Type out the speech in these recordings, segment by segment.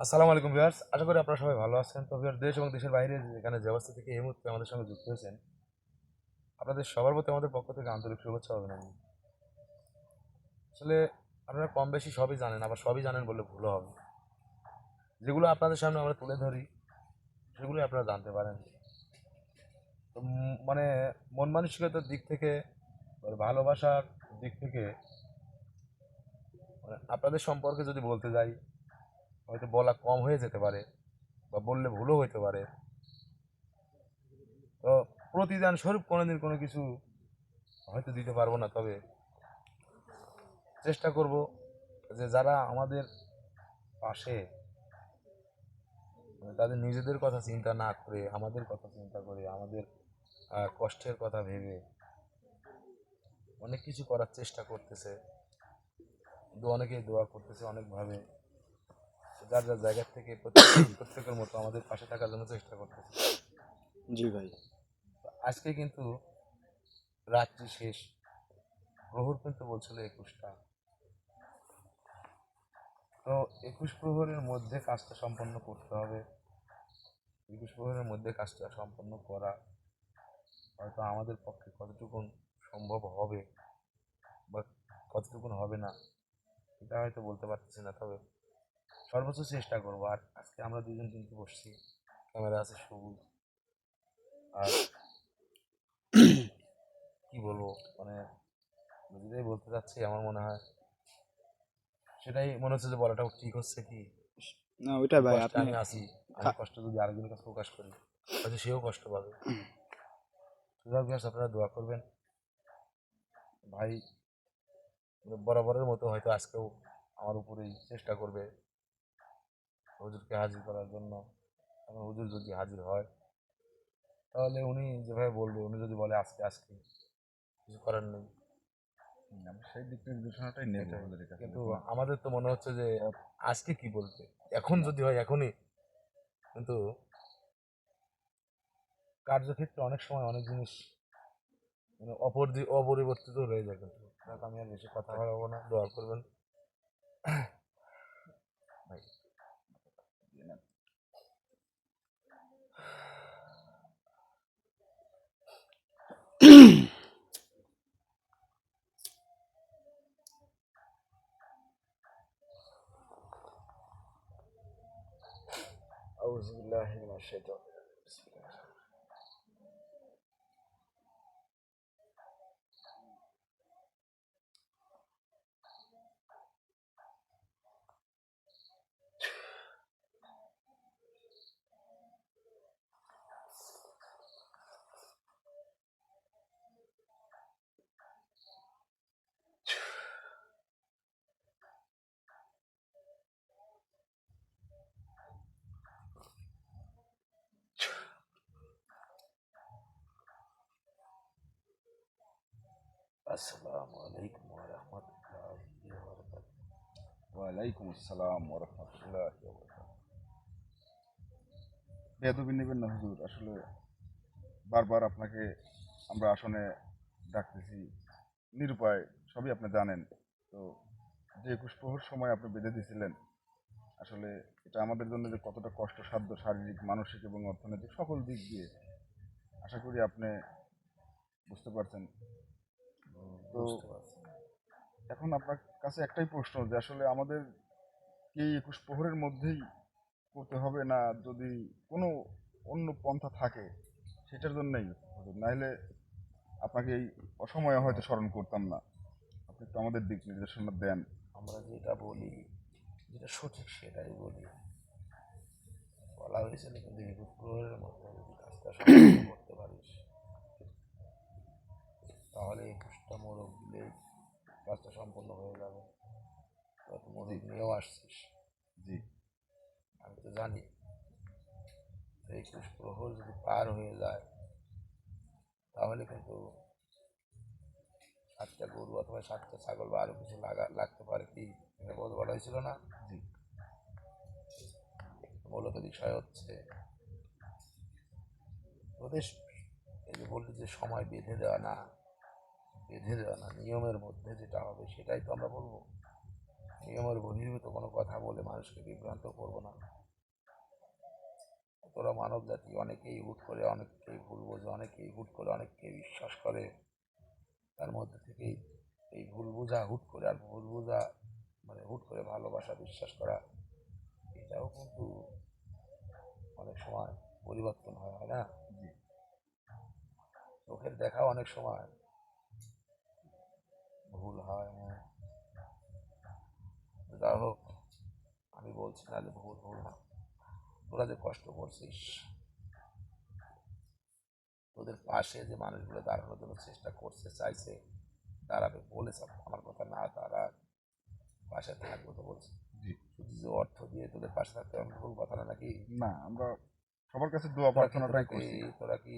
আসসালামু আলাইকুম ভিউয়ার্স, আশা করি আপনারা সবাই ভালো আছেন। তো ভিউয়ার্স, দেশ এবং দেশের বাইরে যেখানে যে অবস্থা থেকে এই মুহূর্তে আমাদের সঙ্গে যুক্ত হয়েছেন, আপনাদের সবার প্রতি আমাদের পক্ষ থেকে আন্তরিক শুভেচ্ছা ও অভিনন্দন। আসলে আপনারা কম বেশি সবই জানেন, আবার সবই জানেন বললে ভুল হবে। যেগুলো আপনাদের সামনে আমরা তুলে ধরি সেগুলোই আপনারা জানতে পারেন। তো মানে মন মানসিকতার দিক থেকে, ভালোবাসার দিক থেকে, আপনাদের সম্পর্কে যদি বলতে যাই, হয়তো বলা কম হয়ে যেতে পারে বা বললে ভুলও হইতে পারে। তো প্রতিদান স্বরূপ কোনোদিন কোনো কিছু হয়তো দিতে পারবো না, তবে চেষ্টা করব যে যারা আমাদের পাশে, তাদের নিজেদের কথা চিন্তা না করে আমাদের কথা চিন্তা করে, আমাদের কষ্টের কথা ভেবে অনেক কিছু করার চেষ্টা করতেছে, কিন্তু অনেকেই দোয়া করতেছে অনেকভাবে, যার যার জায়গার থেকে প্রত্যেকের মতো আমাদের পাশে থাকার জন্য চেষ্টা করতেছে। জি ভাই। আজকে কিন্তু রাত্রি শেষ, প্রহর কিন্তু বলছিল 21টা। তো 21 প্রহরের মধ্যে কাজটা সম্পন্ন করতে হবে। 21 প্রহরের মধ্যে কাজটা সম্পন্ন করা হয়তো আমাদের পক্ষে কতটুকুন সম্ভব হবে বা কতটুকুন হবে না, এটা হয়তো বলতে পারতেছি না, তবে সর্বোচ্চ চেষ্টা করবো। আর আজকে আমরা দুজন কিন্তু বসছি, ক্যামেরা আছে সবুজ, আর কি বলবো, মানে যেটাই বলতে চাচ্ছি আমার মনে হয় সেটাই মনে হচ্ছে যে বলাটাও ঠিক হচ্ছে কি। না ওইটাই যে ভাই কষ্টে আপনি আমি আছি, আমি কষ্ট যদি আরেকজনের কাছে প্রকাশ করি হয়তো সেও কষ্ট পাবে। সুতরাং আপনারা দোয়া করবেন ভাই, বরাবরের মতো হয়তো আজকেও আমার উপরেই চেষ্টা করবে হুজুরকে হাজির করার জন্য। এবং হুজুর যদি হাজির হয় তাহলে উনি যেভাবে বলবে, উনি যদি বলে আজকে আজকে কিছু করার নেই, আমরা সেই দিক নির্দেশনাটাই নেব এটাই। ওদের কাছে। কিন্তু যখন আমাদের তো মনে হচ্ছে যে আজকে কি বলতে, এখন যদি হয় এখনই, কিন্তু কার্যক্ষেত্রে অনেক সময় অনেক জিনিস মানে অপরিবর্তিত রয়ে যায়। কিন্তু যাক, আমি আর বেশি কথা বাড়াবো না, দোয়া করবেন ভাই। আউযু বিল্লাহি মিনাশ শাইতানির রাজিম। বিসমিল্লাহ। আসসালামু আলাইকুম ওয়া রাহমাতুল্লাহি ওয়া বারাকাতুহু। ওয়ালাইকুম আসসালাম ওয়া রাহমাতুল্লাহি ওয়া বারাকাতুহু। বেয়াদবি নেবেন না হুজুর, আসলে বারবার আপনাকে আমরা আসনে ডাকতেছি, নিরুপায়, সবই আপনি জানেন। তো যে 21 প্রহর সময় আপনি বেঁধে দিয়েছিলেন, আসলে এটা আমাদের জন্য যে কতটা কষ্টসাধ্য শারীরিক, মানসিক এবং অর্থনৈতিক সকল দিক দিয়ে, আশা করি আপনি বুঝতে পারছেন। তো বুঝতে পারছি। এখন আপনার কাছে একটাই প্রশ্ন, যে আসলে আমাদের কি এই 21 প্রহরের মধ্যেই করতে হবে, না যদি কোনো অন্য পন্থা থাকে সেটার জন্যই হুজুর, নাহলে আপনাকে এই অসময়ে হয়তো স্মরণ করতাম না। আপনি একটু আমাদের দিক নির্দেশনা দেন। আমরা যেটা বলি, যেটা সঠিক সেটাই বলি। বলা হয়েছিল কিন্তু বিদ্যুৎ প্রহরের মধ্যে যদি কাজটা সম্পন্ন করতে পারিস তাহলে 21টা মোড়ক দিলেই কাজটা সম্পন্ন হয়ে যাবে। হয়তো জি, মোড়ক নিয়েও আসছিস, জি, আমি তো জানি। 21 প্রহর যদি পার হয়ে যায় তাহলে কিন্তু 7টা গরু অথবা 7টা ছাগল বা আরো কিছু লাগতে পারে, কি এটা বলা হয়েছিল না? জি, মূলত বিষয় হচ্ছে ওদের, এই যে বললি যে সময় বেঁধে দেওয়া না, বেঁধে দেওয়া না, নিয়মের মধ্যে যেটা হবে সেটাই তো আমরা বলবো। নিয়মের বহির্ভূত কোনো কথা বলে মানুষকে বিভ্রান্ত করব না। তোরা মানব জাতি অনেকেই হুট করে অনেককেই ভুল বোঝে, অনেকেই হুট করে অনেককে বিশ্বাস করে। তার মধ্যে থেকেই এই ভুল বোঝা হুট করে, আর ভুল বোঝা মানে হুট করে ভালোবাসা বিশ্বাস করা, এটাও কিন্তু অনেক সময় পরিবর্তন হয় না। জি চোখের দেখা অনেক সময় ভুল হয়। হ্যাঁ, যাই হোক, আমি বলছি না যে ভুল ভুল না। তোরা যে কষ্ট করছিস, তোদের পাশে যে মানুষগুলো দাঁড়ানোর জন্য চেষ্টা করছে, চাইছে, দাঁড়াবে বলেছে, আমার কথা না তারা পাশে থাকবো তো বলছে। জি শুধু যে অর্থ দিয়ে তোদের পাশে থাকতে হবে ভুল কথা না নাকি? না, আমরা সবার কাছে দোয়া তোরা কি প্রার্থনাটাই করছি। তোরা কি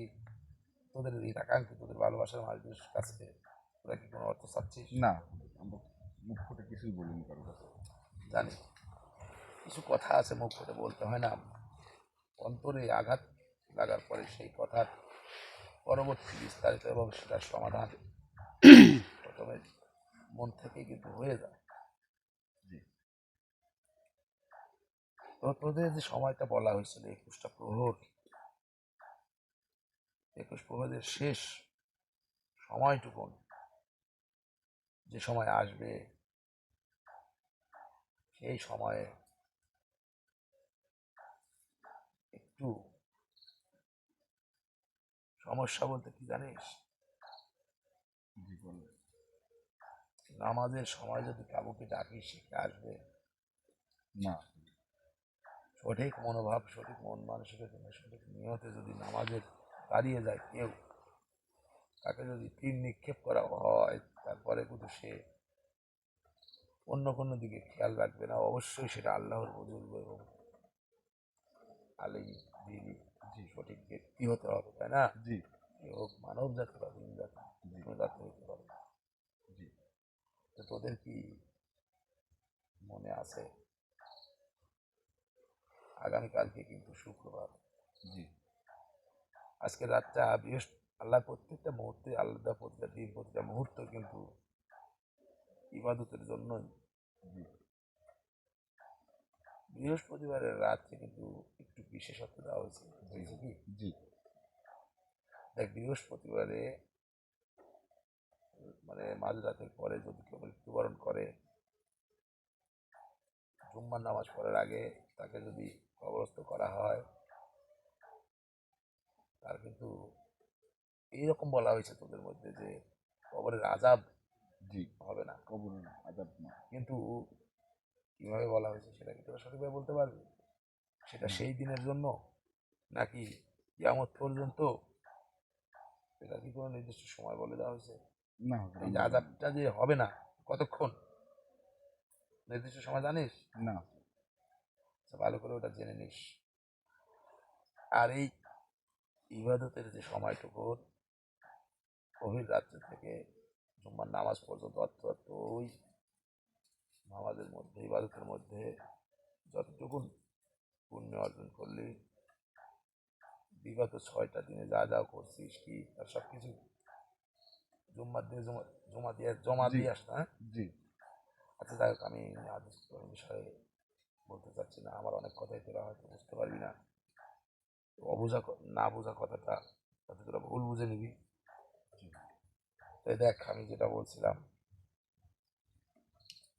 তোদের এই আকাঙ্ক্ষী তোদের ভালোবাসার মানুষদের কাছে তোরা কি কোনো অর্থ চাচ্ছিস? না, আমরা মুখ ফুটে কিছুই বলিনি কারোর কাছে। জানি কিছু কথা আছে মুখ ফুটে বলতে হয় না, অন্তরে আঘাত লাগার পরে সেই কথার পরবর্তী বিস্তারিত এবং সেটার সমাধান প্রথমে মন থেকেই কিন্তু হয়ে যায়। জি তো তোদের যে সময়টা বলা হয়েছিল 21টা প্রহর, 21 প্রহরের শেষ সময়টুকুন যে সময় আসবে, সেই সময়ে একটু সমস্যা বলতে কি জানিস? জি বলেন। নামাজের সময় যদি কাউকে ডাকি শিখে আসবে, না সঠিক মনোভাব, সঠিক মন মানসিকতা, সঠিক নিয়তে যদি নামাজের দাঁড়িয়ে যায় কেউ, তাকে যদি তীর নিক্ষেপ করা হয়, তারপরে কিন্তু সে অন্য কোনো দিকে খেয়াল রাখবে না, অবশ্যই সেটা আল্লাহর বুজুর্গ এবং আলিম দিনী জি সঠিক ব্যক্তি হতে হবে, তাই না? জি এ হোক মানব জাতি বা দিন জাতি, জি কোনো জাতি হতে পারে। জি তো তোদের কি মনে আছে আগামীকালকে কিন্তু শুক্রবার, জি আজকে রাতটা আল্লাহ প্রত্যেকটা মুহূর্তে, আলাদা প্রতিটা দিন, প্রতিটা মুহূর্ত কিন্তু ইবাদতের জন্যই। জি বৃহস্পতিবারের রাতকে কিন্তু একটু বিশেষত্ব দেওয়া হয়েছে, জি হয়েছে কি? জি দেখ, বৃহস্পতিবারে মানে মাঝরাতের পরে যদি কেউ মৃত্যুবরণ করে, জুম্মার নামাজ পড়ার আগে তাকে যদি কবরস্থ করা হয়, তার কিন্তু এইরকম বলা হয়েছে তোদের মধ্যে যে কবরের আযাব জি হবে না। কবর আজাব না। কিন্তু কিভাবে বলা হয়েছে সেটা কি তোরা সঠিকভাবে বলতে পারবি? সেটা না সেই দিনের জন্য নাকি কিয়ামত পর্যন্ত, এটা কি কোনো নির্দিষ্ট সময় বলে দেওয়া হয়েছে? না হুজুর, এই যে আমরা জানি আযাবটা যে হবে না, কতক্ষণ নির্দিষ্ট সময় জানিস? না। আচ্ছা, ভালো করে ওটা জেনে নিস। আর এই ইবাদতের যে সময়টুকু গভীর রাত্রি থেকে জুম্মার নামাজ পর্যন্ত, অর্থাৎ ওই নামাজের মধ্যে, ইবাদতের মধ্যে যতটুকু পুণ্য অর্জন করলি, বিগত 6টা দিনে যা যা করছিস কি তার সব কিছু জুম্মার দিয়ে জমা জি দিয়ে আসতে, হ্যাঁ? জি আচ্ছা, যাই হোক, আমি আদেশ কোনো বিষয়ে বলতে চাচ্ছি না, আমার অনেক কথাই তোরা হয়তো বুঝতে পারবি না। তো না বোঝা কথাটা যাতে তোরা ভুল বুঝে নিবি। জি তাই দেখ, আমি যেটা বলছিলাম,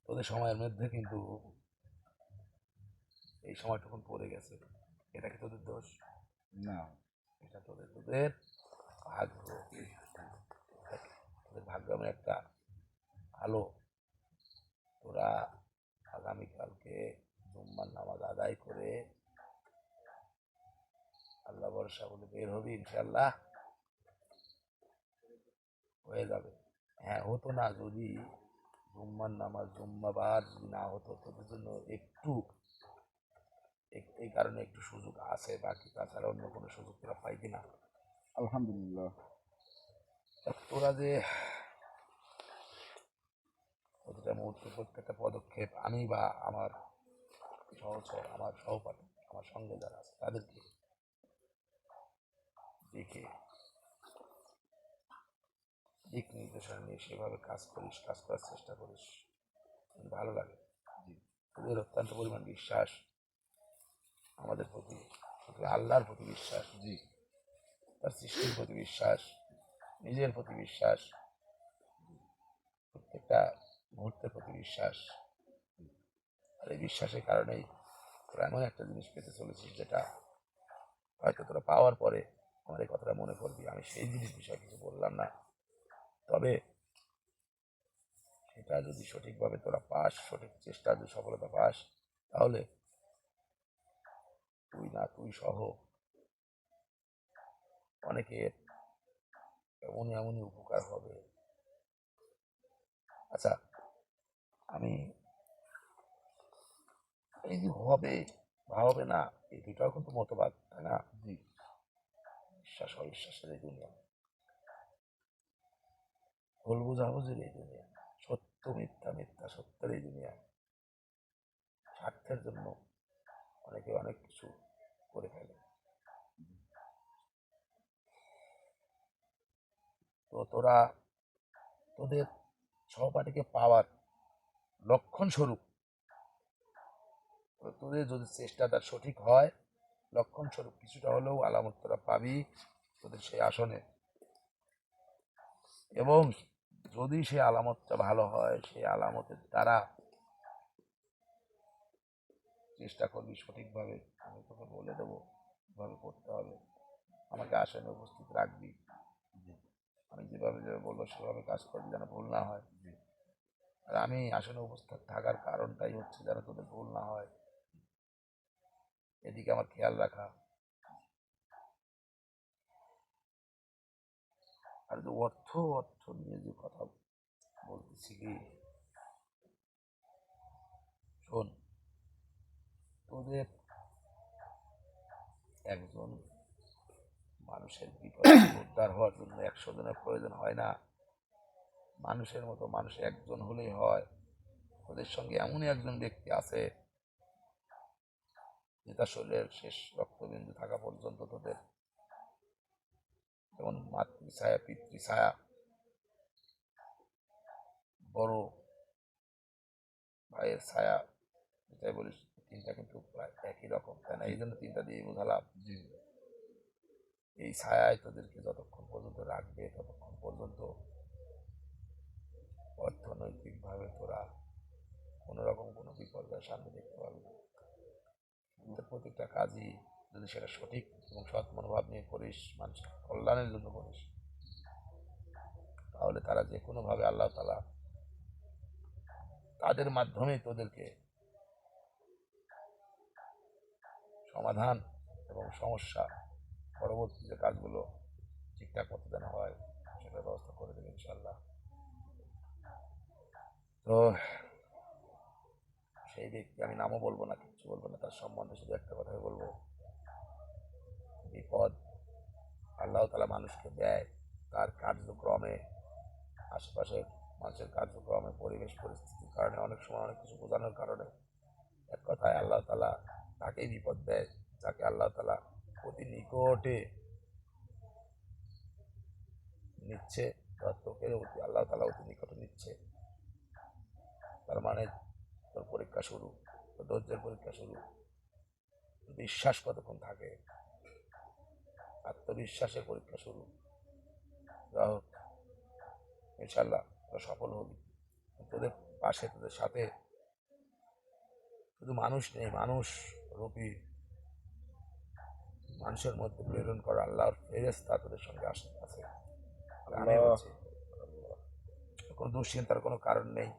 তোদের সময়ের মধ্যে কিন্তু এই সময়টুকুন পড়ে গেছে, এটা কি তোদের দোষ? না এটা তোদের তোদের ভাগ্য। তোদের ভাগ্য আমি একটা ভালো, তোরা আগামীকালকে জুম্মার নামাজ আদায় করে আল্লাহ ভরসা বলে বের হবি, ইনশাল্লাহ হয়ে যাবে। হ্যাঁ, হতো না যদি জুম্মার নামাজ জুম্মাবার যদি না হতো, তোদের জন্য একটু এই কারণে একটু সুযোগ আছে, বাকি তাছাড়া অন্য কোনো সুযোগ তোরা পাইবি না। আলহামদুলিল্লাহ। তোরা যে প্রতিটা মুহূর্তে, প্রত্যেকটা পদক্ষেপ আমি বা আমার সহচর, আমার সহপাঠী, আমার সঙ্গে যারা আছে তাদেরকে দেখে দিক নির্দেশনা নিয়ে সেভাবে কাজ করিস, কাজ করার চেষ্টা করিস, ভালো লাগে। তোদের অত্যন্ত পরিমাণ বিশ্বাস আমাদের প্রতি, আল্লাহর প্রতি বিশ্বাস, জি তার সৃষ্টির প্রতি বিশ্বাস, নিজের প্রতি বিশ্বাস, প্রত্যেকটা মুহূর্তের প্রতি বিশ্বাস। আর এই বিশ্বাসের কারণেই তোরা এমন একটা জিনিস পেতে চলেছিস যেটা হয়তো তোরা পাওয়ার পরে আমার এই কথাটা মনে করবি। আমি সেই জিনিস বিষয়ে কিছু বললাম না, তবে সেটা যদি সঠিকভাবে তোরা পাস, সঠিক চেষ্টা যদি সফলতা পাস, তাহলে তুই সহ অনেকের এমনই উপকার হবে। আচ্ছা, আমি এই যে হবে বা হবে না, এই দুটাও কিন্তু মতবাদ, তাই না? জি বিশ্বাস অবিশ্বাসের এই দুনিয়া, ভুল বোঝাবুঝির এই দুনিয়া, সত্য মিথ্যা, মিথ্যা সত্যের এই দুনিয়া। স্বার্থের জন্য অনেকে অনেক কিছু করে ফেলে। তো তোরা তোদের সহপাঠীকে পাওয়ার লক্ষণ স্বরূপ, তোদের যদি চেষ্টাটা সঠিক হয়, লক্ষণ স্বরূপ কিছুটা হলেও আলামত তোরা পাবি তোদের সেই আসনে। এবং যদি সেই আলামতটা ভালো হয়, সেই আলামতের দ্বারা চেষ্টা করবি সঠিকভাবে, আমি তোকে বলে দেবো কীভাবে করতে হবে, আমাকে আসনে উপস্থিত রাখবি। আমি যেভাবে বলবো সেভাবে কাজ করবি, যেন ভুল না হয়। আর আমি আসনে উপস্থিত থাকার কারণটাই হচ্ছে যেন তোদের ভুল না হয়, এদিকে আমার খেয়াল রাখা। আর যে অর্থ অর্থ নিয়ে যে কথা বলতেছি কি, শোন, তোদের একজন মানুষের বিপদ উদ্ধার হওয়ার জন্য 100 জনের প্রয়োজন হয় না। মানুষের মতো মানুষ একজন হলেই হয়। তোদের সঙ্গে এমনই একজন ব্যক্তি আছে যে তার শরীরের শেষ রক্তবিন্দু থাকা পর্যন্ত তোদের যেমন মাতৃছায়া, পিতৃছায়া, বড় ভাইয়ের ছায়া, যেটাই বলিস, তিনটা কিন্তু প্রায় একই রকম, তাই না? এই জন্য তিনটা দিয়ে বোঝালাম। জি এই ছায়ায় তোদেরকে যতক্ষণ পর্যন্ত রাখবে, ততক্ষণ পর্যন্ত অর্থনৈতিকভাবে তোরা কোনোরকম কোনো বিপর্যয়ের সামনে দেখতে পারবে না। কিন্তু প্রত্যেকটা কাজই যদি সেটা সঠিক এবং সৎ মনোভাব নিয়ে করিস, মানুষের কল্যাণের জন্য করিস, তাহলে তারা যে কোনোভাবে আল্লাহ তাআলা তাদের মাধ্যমে তোদেরকে সমাধান এবং সমস্যা পরবর্তী যে কাজগুলো ঠিকঠাক মতো যেন হয়, সেটার ব্যবস্থা করে দেবে ইনশাল্লাহ। তো সেই ব্যক্তি, আমি নামও বলবো না, কিচ্ছু বলবো না, তার সম্বন্ধে শুধু একটা কথাই বলবো, বিপদ আল্লাহ তাআলা মানুষকে দেয় তার কার্যক্রমে, আশেপাশের মানুষের কার্যক্রমে, পরিবেশ পরিস্থিতির কারণে, অনেক সময় অনেক কিছু বোঝানোর কারণে। এক কথায় আল্লাহ তাআলা তাকেই বিপদ দেয় যাকে আল্লাহ তাআলা অতি নিকটে নিচ্ছে, বা তোকে আল্লাহ তাআলা অতি নিকটে নিচ্ছে, তার মানে তোর পরীক্ষা শুরু, তোর ধৈর্যের পরীক্ষা শুরু। বিশ্বাস কতক্ষণ থাকে, আত্মবিশ্বাসের পরীক্ষা শুরু। যা হোক, ইনশাল্লাহ তোরা সফল হবি। তোদের পাশে, তোদের সাথে শুধু মানুষ নেই, মানুষ রূপী মানুষের মধ্যে প্রেরণ করা আল্লাহর ফেরেশতা তোদের সঙ্গে আছে। আমি আল্লাহ বলছি, কোনো দুশ্চিন্তার কোনো কারণ নেই।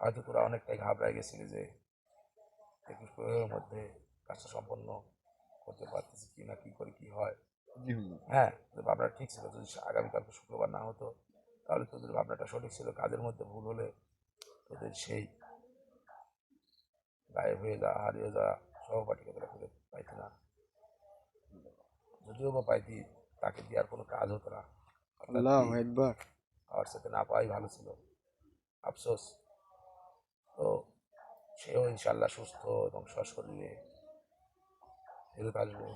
হয়তো তোরা অনেকটাই ঘাবড়ায় গেছিলি যে 21 প্রহরের মধ্যে কাজটা সম্পন্ন করতে পারতেছি কি না, কি করে কি হয়। জি হুজুর হ্যাঁ, তোদের ভাবনাটা ঠিক ছিল। যদি আগামীকালকে শুক্রবার না হতো, তাহলে তোদের ভাবনাটা সঠিক ছিল। কাজের মধ্যে ভুল হলে তোদের সেই গায়েব হয়ে যাওয়া, হারিয়ে যাওয়া সহপাঠীকে তোরা খুঁজে পাইতি না। যদিও বা পাইতি, তাকে দিয়ে আর কোনো কাজ হতো না। অর্থাৎ আল্লাহু কি, আকবার। আমার সাথে না পাওয়াই ভালো ছিল, আফসোস। তো সেও ইনশাল্লাহ সুস্থ এবং সশরীরে ফেরত আসবে।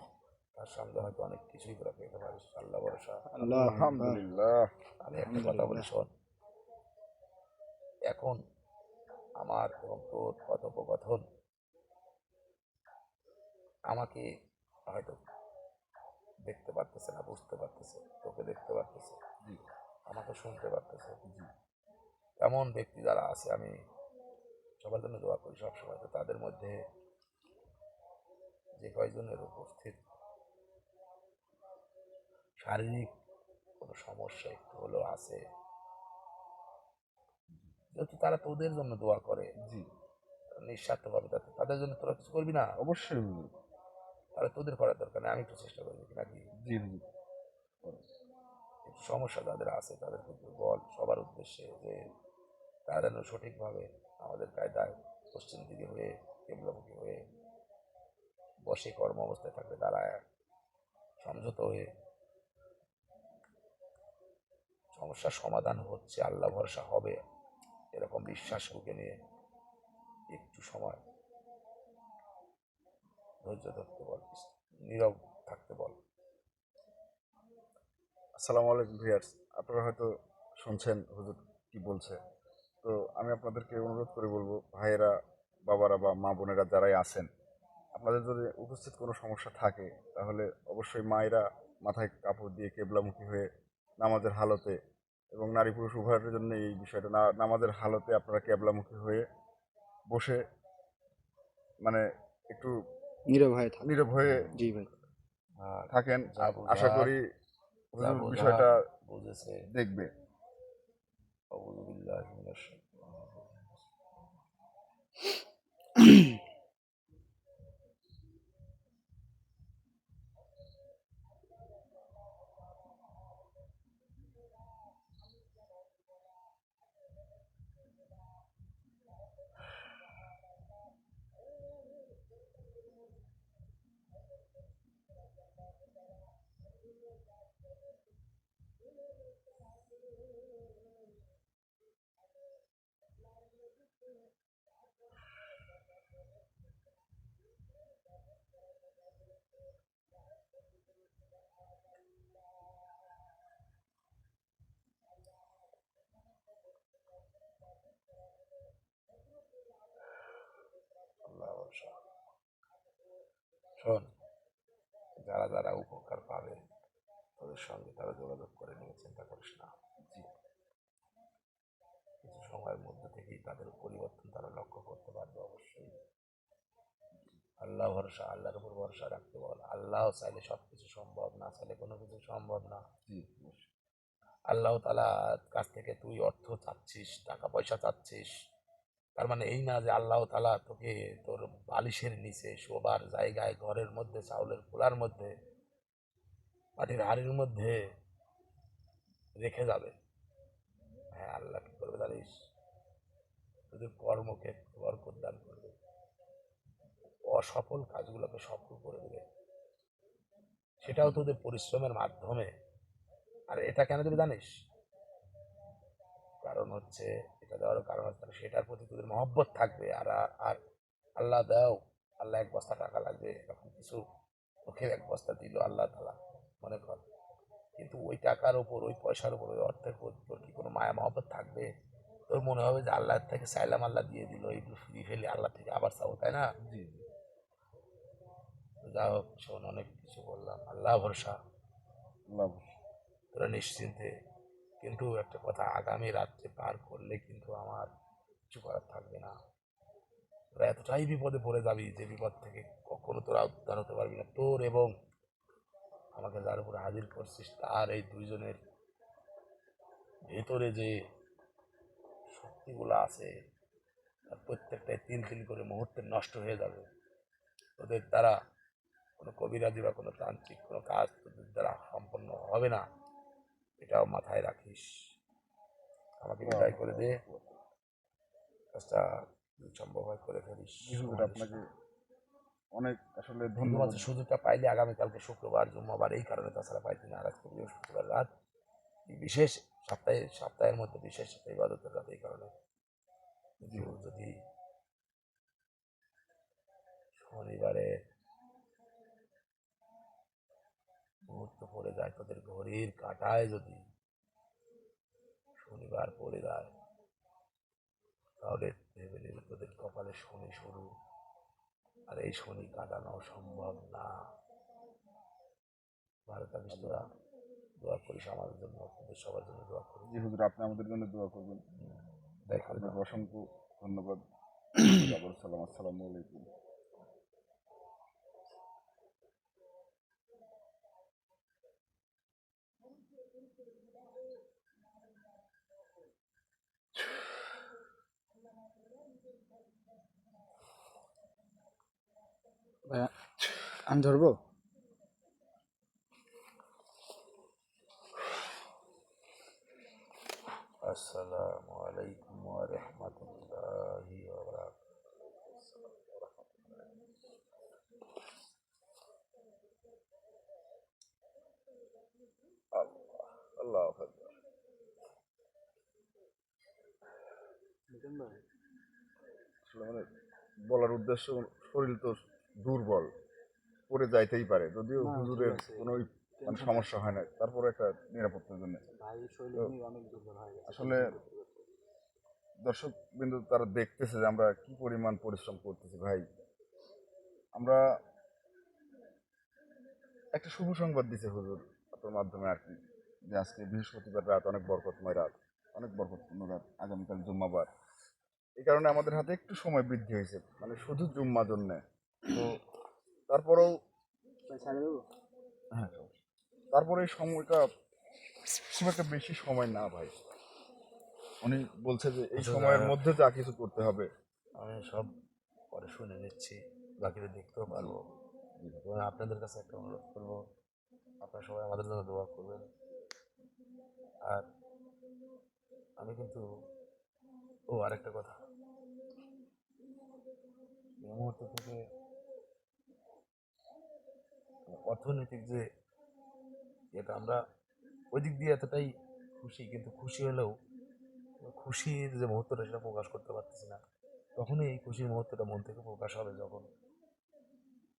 তার সঙ্গে হয়তো অনেক কিছুই তোরা পেতে পারিস, আল্লাহ ভরসা। আল্লাহু আকবার। আলহামদুলিল্লাহ আমি একটা কথা বলি, আলহামদুলিল্লাহ। শোন, এখন আমার এবং তোর কথোপকথন আমাকে হয়তো দেখতে পারতেছে না, বুঝতে পারতেছে, তোকে দেখতে পারতেছে, জি আমাকে শুনতে পারতেছে। জি এমন ব্যক্তি যারা আছে, আমি সবার জন্য দোয়া করি সবসময়। তো তাদের মধ্যে যে কয়জনের উপস্থিত শারীরিক কোনো সমস্যা একটু হলেও আছে, যেহেতু তারা তোদের জন্য দোয়া করে জি নিঃস্বার্থভাবে, তাদের জন্য তোরা কিছু করবি না? অবশ্যই হুজুর। তাহলে তোদের করার দরকার নেই, আমি একটু চেষ্টা করবি নাকি? জি হুজুর। একটু সমস্যা যাদের আছে তাদেরকে একটু বল সবার উদ্দেশ্যে যে তারা যেন সঠিকভাবে আমাদের কায়দায় পশ্চিম দিকে হয়ে কেবলামুখী হয়ে বসে কর্ম অবস্থায় থাকবে, তারা সংযত হয়ে সমস্যার সমাধান হচ্ছে, আল্লাহ ভরসা হবে, এরকম বিশ্বাস বুকে নিয়ে একটু সময় ধৈর্য ধরতে বল, নীরব থাকতে বল। আসসালামু আলাইকুম ভিউয়ার্স, আপনারা হয়তো শুনছেন হুজুর কি বলছে। তো আমি আপনাদেরকে অনুরোধ করে বলবো, ভাইয়েরা, বাবারা বা মা বোনেরা যারাই আছেন, আপনাদের যদি উপস্থিত কোনো সমস্যা থাকে তাহলে অবশ্যই মায়েরা মাথায় কাপড় দিয়ে কেবলামুখী হয়ে নামাজের হালতে, এবং নারী পুরুষ উভয়ের জন্য এই বিষয়টা, নামাজের হালতে আপনারা কেবলামুখী হয়ে বসে মানে একটু নীরব হয়ে থাক। নীরব হয়ে জি ভাই। আর থাকেন। যা আশা বোঝার করি যা হুজুর বোঝার বিষয়টা বুঝেছে। দেখবে। আউযু বিল্লাহি মিনাশ শাইতানির রাজিম। আল্লাহ ভরসা। শোন, যারা যারা উপকার পাবে তোদের সঙ্গে তারা যোগাযোগ করে নিয়ে চিন্তা করিস না। কিছু সময়ের মধ্যে থেকেই তাদের পরিবর্তন তারা লক্ষ্য করতে পারবে অবশ্যই। আল্লাহ ভরসা, আল্লাহর উপর ভরসা রাখতে বল। আল্লাহ চাইলে সবকিছু সম্ভব, না চাইলে কোনো কিছু সম্ভব না। জি আল্লাহ তাআলার কাছ থেকে তুই অর্থ চাচ্ছিস, টাকা পয়সা চাচ্ছিস, তার মানে এই না যে আল্লাহ তাআলা তোকে তোর বালিশের নিচে শোবার জায়গায়, ঘরের মধ্যে, চাউলের খোলার মধ্যে, মাটির হাড়ির মধ্যে রেখে যাবে। হ্যাঁ, আল্লাহ কি করবে জানিস? তোদের কর্মকে বরকত দান করবে, অসফল কাজগুলোকে সফল করে দেবে, সেটাও তোদের পরিশ্রমের মাধ্যমে। আর এটা কেন দেবে জানিস? কারণ হচ্ছে, এটা দেওয়ার কারণ হচ্ছে সেটার প্রতি তোদের মহব্বত থাকবে। আর আর আল্লাহ দাও, আল্লাহ এক বস্তা টাকা লাগবে, এরকম কিছু মুখের এক বস্তা দিল আল্লাহ তাআলা, মনে কর। কিন্তু ওই টাকার উপর, ওই পয়সার উপর, ওই অর্থের উপর তোর কি কোনো মায়া মহব্বত থাকবে? তোর মনে হবে যে আল্লাহ থেকে চাইলাম, আল্লাহ দিয়ে দিল, এইগুলো ফিরিয়ে ফেলে আল্লাহ থেকে আবার চাবো, তাই না? জি জি। যা হোক, শোন, অনেক কিছু বললাম, আল্লাহ ভরসা, আল্লাহ হাফেজ। তোরা নিশ্চিন্তে। কিন্তু একটা কথা, আগামী রাত্রে পার করলে কিন্তু আমার কিছু করার থাকবে না। তোরা এতটাই বিপদে পড়ে যাবি যে বিপদ থেকে কখনো তোরা উদ্ধার হতে পারবি না। তোর এবং আমাকে যার উপরে হাজির করছিস তার এই দুইজনের ভেতরে যে শক্তিগুলো আছে, তার প্রত্যেকটাই তিল তিল করে মুহূর্তে নষ্ট হয়ে যাবে। তোদের দ্বারা কোনো কবিরাজি বা কোনো তান্ত্রিক কোনো কাজ তোদের দ্বারা সম্পন্ন হবে না, এটাও মাথায় রাখিস। আমাকে বিদায় করে দে, কাজটা যদি সম্ভব হয় করে ফেলিস। জি হুজুর, সময় দিস আপনাকে না। অনেক আসলে ধন্যবাদ। শুধুমাত্র সুযোগটা পাইলে আগামীকালকে শুক্রবার, জুম্মাবার, এই কারণে, তাছাড়া পাইতি না। আর আজকে বৃহস্পতিবার রাত, এই বিশেষ সপ্তাহের মধ্যে বিশেষ একটা ইবাদতের রাত, এই কারণে। জি কিন্তু যদি শনিবারে মুহূর্ত পড়ে যায়, তোদের ঘড়ির কাঁটায় যদি শনিবার পড়ে যায়, তাহলে ভেবে নিবি তোদের কপালে শনি শুরু, আর এই শনি কাটানো সম্ভব না। ভালো থাকিস তোরা, দোয়া করিস আমাদের জন্য, আপনাদের সবার জন্য দোয়া করি। জি হুজুর, আপনি আমাদের জন্য দোয়া করবেন। দেখা আপনাকে অসংখ্য ধন্যবাদ। আবার সালাম, আসসালামু আলাইকুম। ভাই আমি ধরবো? আসসালামু আলাইকুম ওয়া রাহমাতুল্লাহি ওয়া বারাকাতুহু। আল্লাহ, আল্লাহু আকবার। আসলে মানে বলার উদ্দেশ্য, শরীর তো দুর্বল, পড়ে যাইতেই পারে, যদিও না, ঠিক হুজুরের আছে, কোনো মানে টেনশন সমস্যা হয় না, তারপরে একটা নিরাপত্তার জন্য। ভাই শরীর তো এমনি অনেক দুর্বল হয়ে গেছে। আসলে দর্শক বিন্দু তারা দেখতেছে যে আমরা কি পরিমাণ পরিশ্রম করতেছি ভাই। আমরা একটা শুভ সংবাদ দিছে হুজুর আপনার মাধ্যমে আর কি, যে আজকে বৃহস্পতিবার রাত অনেক বরকতময় রাত, অনেক বরকতপূর্ণ রাত, আগামীকাল জুম্মাবার। এই কারণে আমাদের হাতে একটু সময় বৃদ্ধি হয়েছে, মানে শুধু জুম্মা জন্যে। তো তারপরেও ছাড়ে দেবো? হ্যাঁ, তারপরে এই সময়টা খুব একটা বেশি সময় না ভাই। উনি বলছে যে এই আচ্ছা, সময়ের মধ্যে যা কিছু করতে হবে। আমি সব পরে শুনে নিচ্ছি, বাকিটা দেখতেও পারবো। এবং আপনাদের কাছে একটা অনুরোধ করবো, আপনারা সবাই আমাদের জন্য দোয়া করবেন। আর আমি কিন্তু, আরেকটা কথা, এই মুহূর্ত থেকে অর্থনৈতিক যে এটা, আমরা ওই দিক দিয়ে এতটাই খুশি, কিন্তু খুশি হলেও খুশির যে মুহূর্তটা সেটা প্রকাশ করতে পারতেছি না। তখনই এই খুশির মুহূর্তটা মন থেকে প্রকাশ হবে, যখন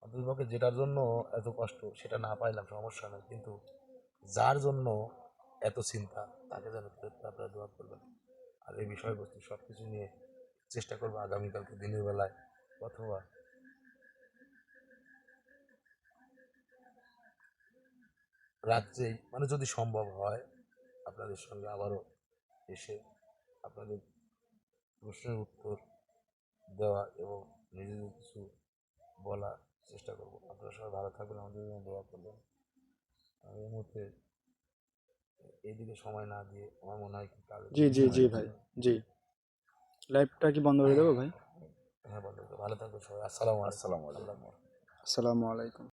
অন্ততপক্ষে যেটার জন্য এত কষ্ট সেটা না পাইলাম সমস্যা নেই, কিন্তু যার জন্য এত চিন্তা তাকে যেন আপনারা দোয়া করবেন। আর এই বিষয়বস্তু সব কিছু নিয়ে চেষ্টা করবো আগামীকালকে দিনের বেলায় অথবা রাত্রেই, মানে যদি সম্ভব হয় আপনাদের সঙ্গে আবারও এসে আপনাদের প্রশ্নের উত্তর দেওয়া এবং নিজেদের কিছু বলার চেষ্টা করবো। আপনারা সবাই ভালো থাকবেন, আমাদের জন্য দোয়া করবেন। আর এই মুহূর্তে এইদিকে সময় না দিয়ে আমার মনে হয় কি কাজের জি দিকে জি সময় জি দিতে ভাই, হবে। জি। লাইভটা কি বন্ধ করে দেবো ভাই? হ্যাঁ বন্ধু, ভালো থাকবেন সবাই। আসসালামু আলাইকুম। আসসালামু আল্লাহ আলাইকুম। হাফেজ। আসসালামু আলাইকুম।